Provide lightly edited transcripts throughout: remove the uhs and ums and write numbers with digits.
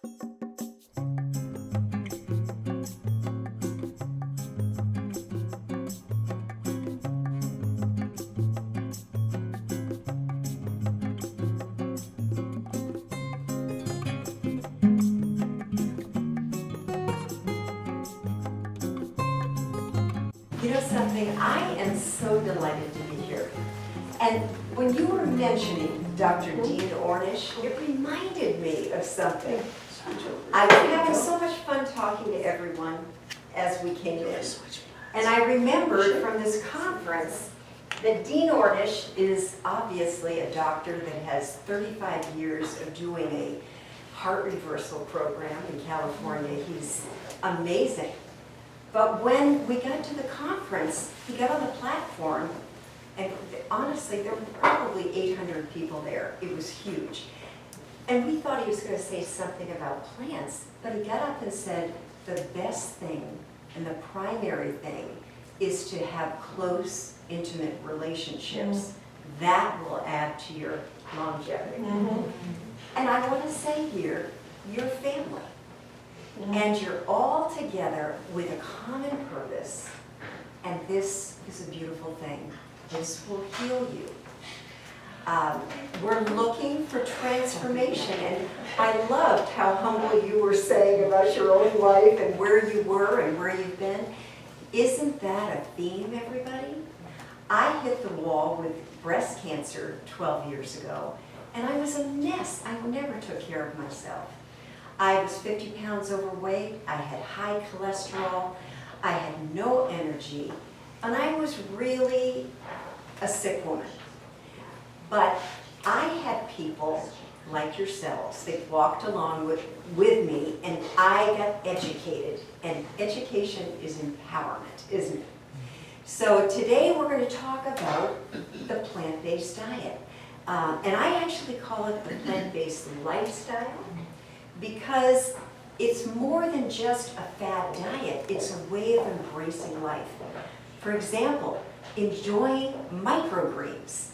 You know something, I am so delighted to be here. And when you were mentioning Dr. Dean Ornish, it reminded me of something. I was having so much fun talking to everyone as we came in. And I remembered from this conference that Dean Ornish is obviously a doctor that has 35 years of doing a heart reversal program in California. He's amazing. But when we got to the conference, he got on the platform, and honestly, there were probably 800 people there. It was huge. And we thought he was going to say something about plants, but he got up and said, the best thing and the primary thing is to have close, intimate relationships. That will add to your longevity. And I want to say here, your family. And you're all together with a common purpose, and this is a beautiful thing. This will heal you. We're looking for transformation, and I loved how humble you were saying about your own life and where you were and where you've been. Isn't that a theme, everybody? I hit the wall with breast cancer 12 years ago, and I was a mess. I never took care of myself. I was 50 pounds overweight, I had high cholesterol, I had no energy, and I was really a sick woman. But I had people like yourselves that walked along with me, and I got educated. And education is empowerment, isn't it? So today we're going to talk about the plant-based diet. And I actually call it the plant-based lifestyle, because it's more than just a fad diet, it's a way of embracing life. For example, enjoying microgreens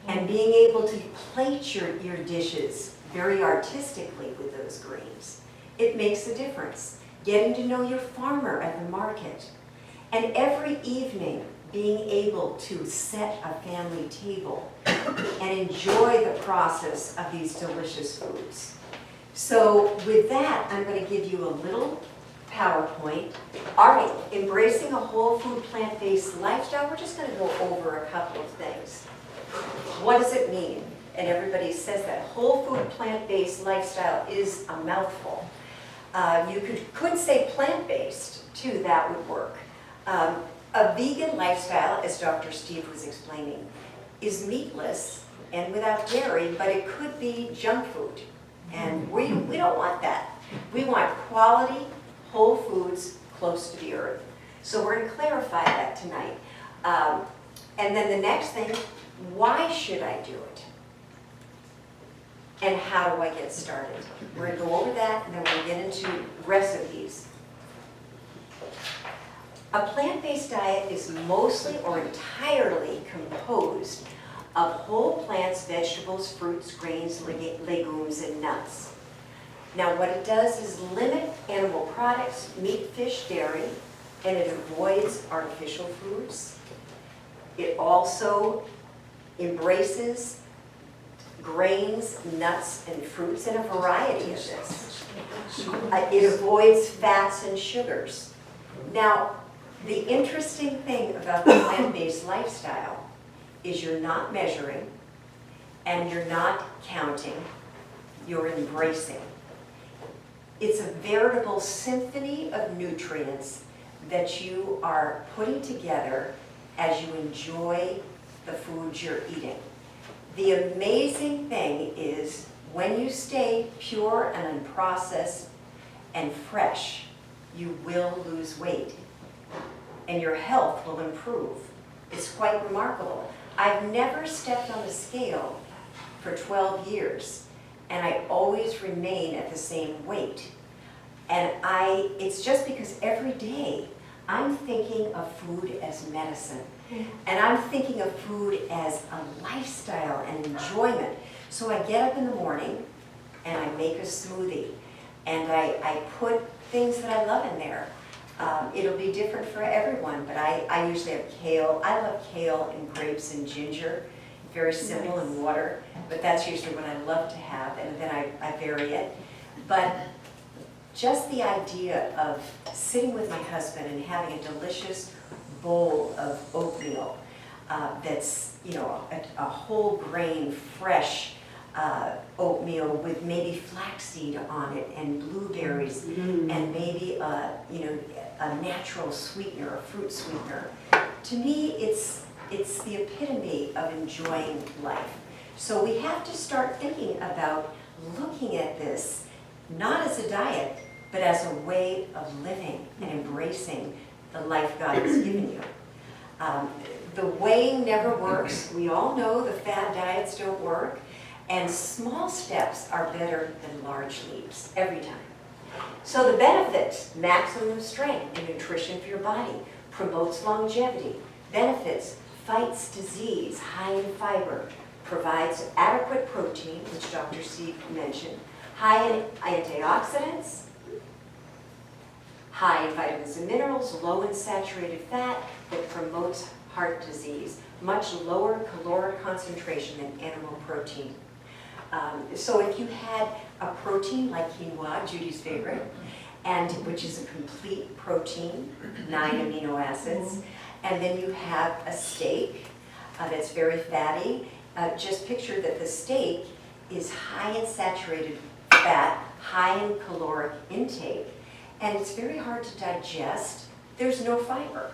and being able to plate your dishes very artistically with those greens. It makes a difference. Getting to know your farmer at the market. And every evening being able to set a family table and enjoy the process of these delicious foods. So with that, I'm going to give you a little PowerPoint. All right, embracing a whole food plant-based lifestyle, we're just going to go over a couple of things. What does it mean? And everybody says that. Whole food plant-based lifestyle is a mouthful. You could say plant-based too, that would work. A vegan lifestyle, as Dr. Steve was explaining, is meatless and without dairy, but it could be junk food. And we don't want that. We want quality, whole foods close to the earth. So we're going to clarify that tonight. And then the next thing, why should I do it? And how do I get started? We're going to go over that, and then we're going to get into recipes. A plant-based diet is mostly or entirely composed of whole plants, vegetables, fruits, grains, legumes, and nuts. Now what it does is limit animal products, meat, fish, dairy, and it avoids artificial foods. It also embraces grains, nuts, and fruits, and a variety of this. It avoids fats and sugars. Now, the interesting thing about the plant-based lifestyle is you're not measuring and you're not counting, you're embracing. It's a veritable symphony of nutrients that you are putting together as you enjoy the foods you're eating. The amazing thing is when you stay pure and unprocessed and fresh, you will lose weight and your health will improve. It's quite remarkable. I've never stepped on a scale for 12 years, and I always remain at the same weight. And it's just because every day I'm thinking of food as medicine. And I'm thinking of food as a lifestyle and enjoyment. So I get up in the morning and I make a smoothie. and I put things that I love in there. It'll be different for everyone, but I usually have kale. I love kale and grapes and ginger. Very simple and water, but that's usually what I love to have, and then I vary it. But just the idea of sitting with my husband and having a delicious bowl of oatmeal that's, you know, a whole grain, fresh oatmeal with maybe flaxseed on it and blueberries and maybe you know, a natural sweetener, a fruit sweetener. To me, it's the epitome of enjoying life. So we have to start thinking about looking at this not as a diet, but as a way of living and embracing the life God has given you. The weighing never works. We all know the fad diets don't work, and small steps are better than large leaps every time. So the benefits: maximum strength and nutrition for your body, promotes longevity, benefits: fights disease, high in fiber, provides adequate protein, which Dr. Steve mentioned, high in antioxidants, high in vitamins and minerals, low in saturated fat that promotes heart disease, much lower caloric concentration than animal protein. So if you had a protein like quinoa, Judy's favorite, and which is a complete protein, 9 amino acids, and then you have a steak that's very fatty, just picture that the steak is high in saturated fat, high in caloric intake, and it's very hard to digest. There's no fiber.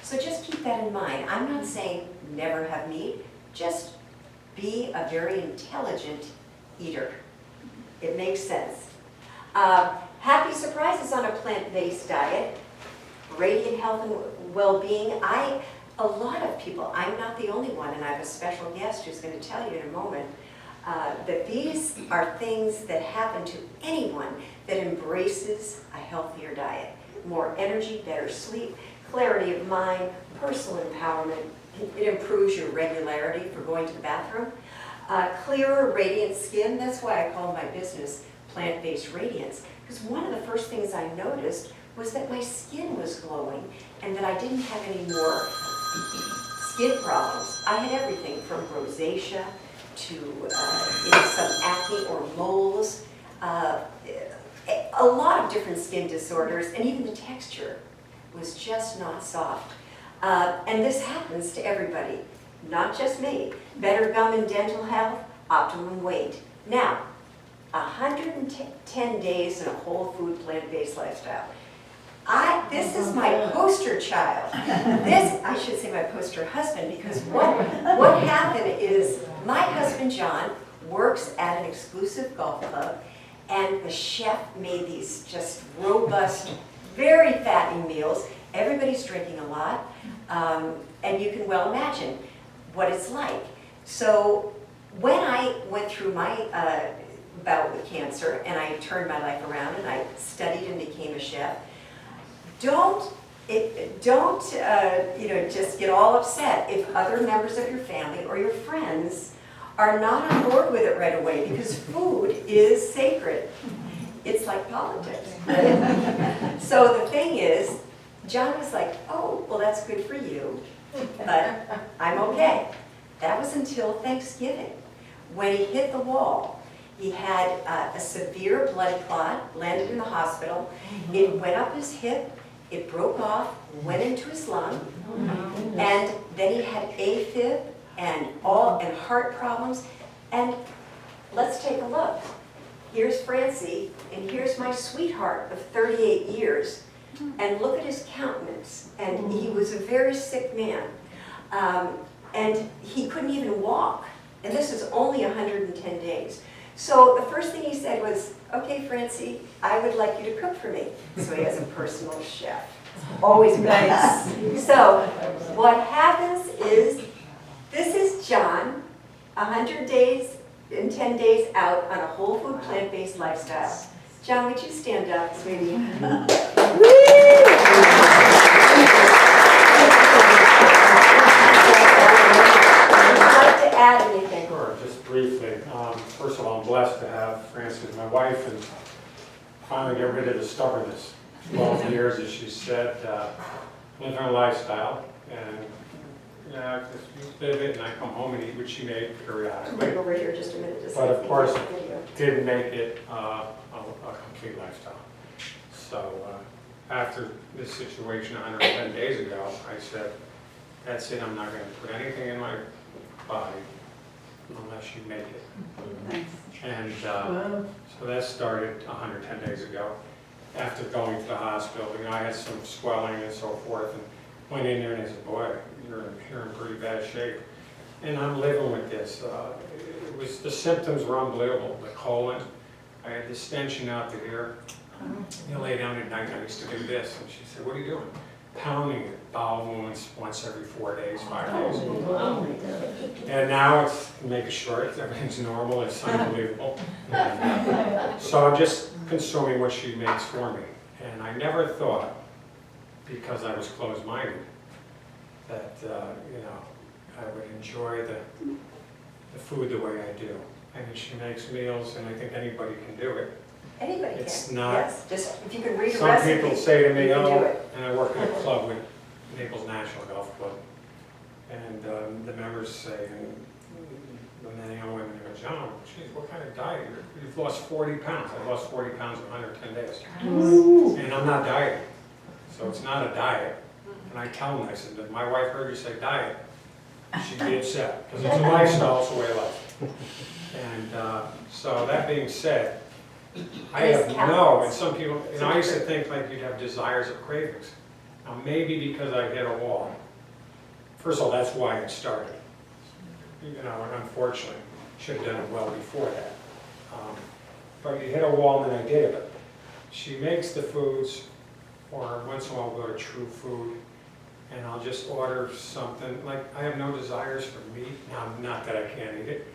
So just keep that in mind. I'm not saying never have meat, just be a very intelligent eater. It makes sense. Happy surprises on a plant-based diet, radiant health and well-being. A lot of people, I'm not the only one, and I have a special guest who's going to tell you in a moment, that these are things that happen to anyone that embraces a healthier diet. More energy, better sleep, clarity of mind, personal empowerment. It improves your regularity for going to the bathroom. Clearer, radiant skin. That's why I call my business Plant Based Radiance. Because one of the first things I noticed was that my skin was glowing and that I didn't have any more skin problems. I had everything from rosacea to some acne or moles, a lot of different skin disorders, and even the texture was just not soft. And this happens to everybody, not just me. Better gum and dental health, optimum weight. Now, 110 days in a whole food plant-based lifestyle. This is my poster child. I should say my poster husband, because what happened is my husband John works at an exclusive golf club, and the chef made these just robust, very fattening meals. Everybody's drinking a lot, and you can well imagine what it's like. So when I went through my bout with cancer and I turned my life around and I studied and became a chef, don't just get all upset if other members of your family or your friends are not on board with it right away, because food is sacred. It's like politics. So the thing is, John was like, oh, well, that's good for you, but I'm okay. That was until Thanksgiving, when he hit the wall. He had a severe blood clot, landed in the hospital. It went up his hip, it broke off, went into his lung, and then he had AFib and heart problems. And let's take a look. Here's Francie, and here's my sweetheart of 38 years. And look at his countenance. And he was a very sick man. And he couldn't even walk. And this is only 110 days. So the first thing he said was, okay, Francie, I would like you to cook for me. So he has a personal chef. Always nice. So what happens is, this is John, 100 days and 10 days out on a whole food plant-based lifestyle. John, would you stand up, sweetie? Add anything? Sure, just briefly. First of all, I'm blessed to have Francie as my wife, and finally get rid of the stubbornness. 12 years, as she said, living a lifestyle, and yeah, just live it, and I come home and eat what she made I'm periodically. going to go over here just a minute to But of course, video. didn't make it a complete lifestyle. So after this situation 110 days ago, I said, that's it, I'm not going to put anything in my body unless you make it. Nice. And Wow. so that started 110 days ago. After going to the hospital, you know, I had some swelling and so forth, and went in there and they said, boy, you're in pretty bad shape. And I'm living with this. The symptoms were unbelievable. The colon, I had distension out to here. You lay down at night, I used to do this, and she said, what are you doing? Pounding it, bowel movements once every 4 days, 5 days. Wow. And now it's, to make it short, everything's normal, it's unbelievable. So I'm just consuming what she makes for me. And I never thought, because I was closed-minded, that, you know, I would enjoy the food the way I do. I mean, she makes meals, and I think anybody can do it. Anybody can. It's not- Yes, just if you can read a Some recipe. people say to me, you can do oh, it. and I work in a club with Naples National Golf Club, and the members say, and the men and young women go, John, geez, what kind of diet? You've lost 40 pounds. I lost 40 pounds in 110 days. And I'm not dieting, so it's not a diet. And I tell them, I said, if my wife heard you say diet, she'd be upset, because it's a lifestyle, it's a way of life. And so that being said, I have no, and some people, you know, I used to think like you'd have desires or cravings. Now maybe because I hit a wall. First of all, that's why it started. You know, and unfortunately, should have done it well before that. But you hit a wall and then I did it. But she makes the foods, or once in a while I'll go to True Food, and I'll just order something. Like, I have no desires for meat. Now, not that I can't eat it,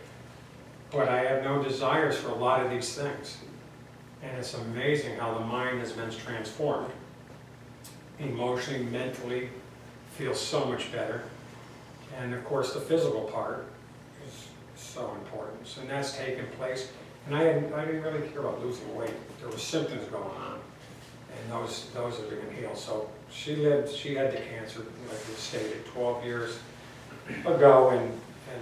but I have no desires for a lot of these things. And it's amazing how the mind has been transformed. Emotionally, mentally, feels so much better. And of course, the physical part is so important. So that's taken place. And I didn't really care about losing weight. There were symptoms going on. And those have been healed. So she had the cancer, like you stated, 12 years ago. And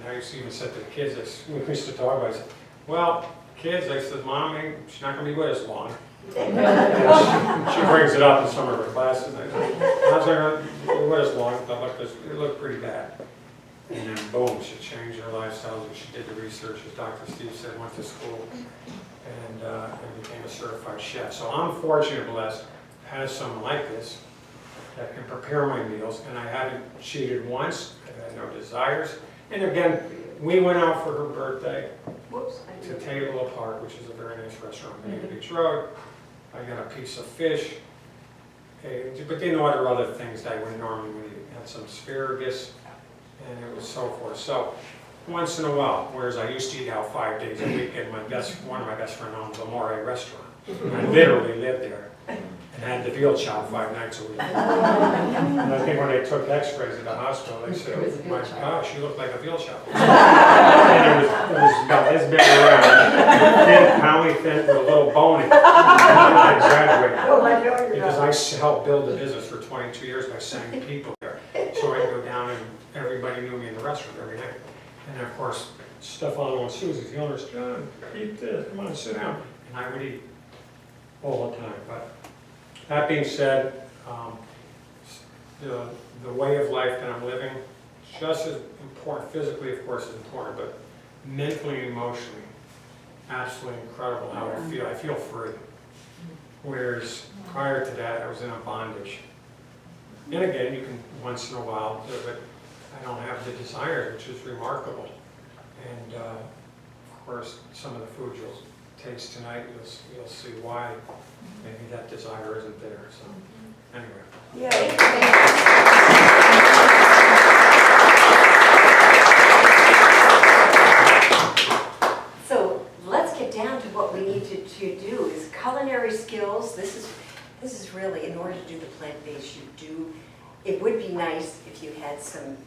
I used to even say to the kids, we used to talk about it, I said, well, kids, I said, Mommy, she's not going to be with us long. And she brings it up in some of her classes. I said, how's her not with us long? It looked pretty bad. And then boom, she changed her lifestyle. She did the research, as Dr. Steve said, went to school, and became a certified chef. So I'm fortunate and blessed to have someone like this that can prepare my meals, and I haven't cheated once. I've had no desires. And again, we went out for her birthday to Table Apart, which is a very nice restaurant on Main Beach Road. I got a piece of fish, but didn't order other things that I would normally eat. Had some asparagus, and it was so forth. So once in a while, whereas I used to eat out 5 days a week, and one of my best friends owned the Amore restaurant. I literally lived there and had the veal chop 5 nights a week. And I think when they took x-rays at the hospital, they said, oh my gosh, you look like a veal chop. And it was about this big around, thin, poundly thin, with a little bone in it. I exaggerate. Oh, I know you're Because I helped build the business for 22 years by sending people there. So I'd go down and everybody knew me in the restaurant every night. And of course, Stefano and Susie's, the owners, John, eat this, come on, sit down. And I would eat all the time. But that being said, the way of life that I'm living, just as important, physically of course is important, but mentally and emotionally, absolutely incredible how I feel. I feel free. Whereas prior to that, I was in a bondage. And again, you can once in a while do it, but I don't have the desire, which is remarkable. And of course, some of the food you'll taste tonight, you'll see why maybe that desire isn't there. So anyway. So let's get down to what we need to do is culinary skills. This is really, in order to do the plant-based, it would be nice if you had some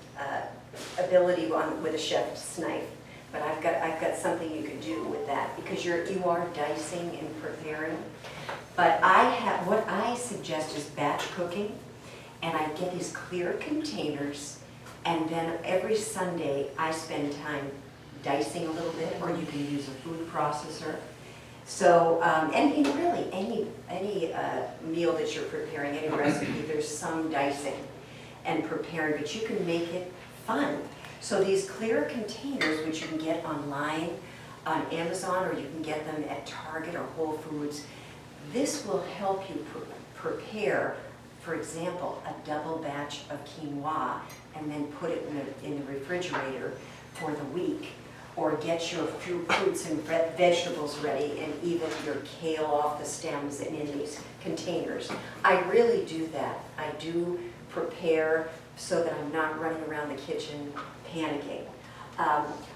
ability with a chef's knife, but I've got something you could do with that, because you are dicing and preparing. But what I suggest is batch cooking, and I get these clear containers, and then every Sunday I spend time dicing a little bit, or you can use a food processor. So, and really, any meal that you're preparing, any recipe, there's some dicing and preparing, but you can make it fun. So these clear containers, which you can get online on Amazon, or you can get them at Target or Whole Foods, this will help you prepare, for example, a double batch of quinoa and then put it in the refrigerator for the week. Or get your fruits and vegetables ready, and even your kale off the stems and in these containers. I really do that. I do prepare so that I'm not running around the kitchen panicking.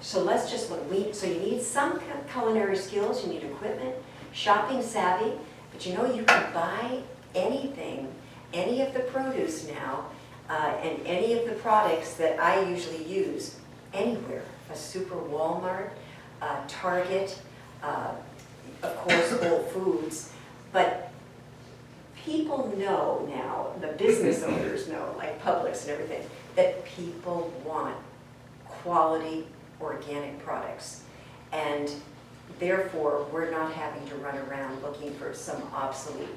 So let's just look. So you need some culinary skills, you need equipment, shopping savvy, but you know you can buy anything, any of the produce now, and any of the products that I usually use anywhere. A super Walmart, Target, of course Whole Foods, but people know now, the business owners know, like Publix and everything, that people want quality organic products. And therefore, we're not having to run around looking for some obsolete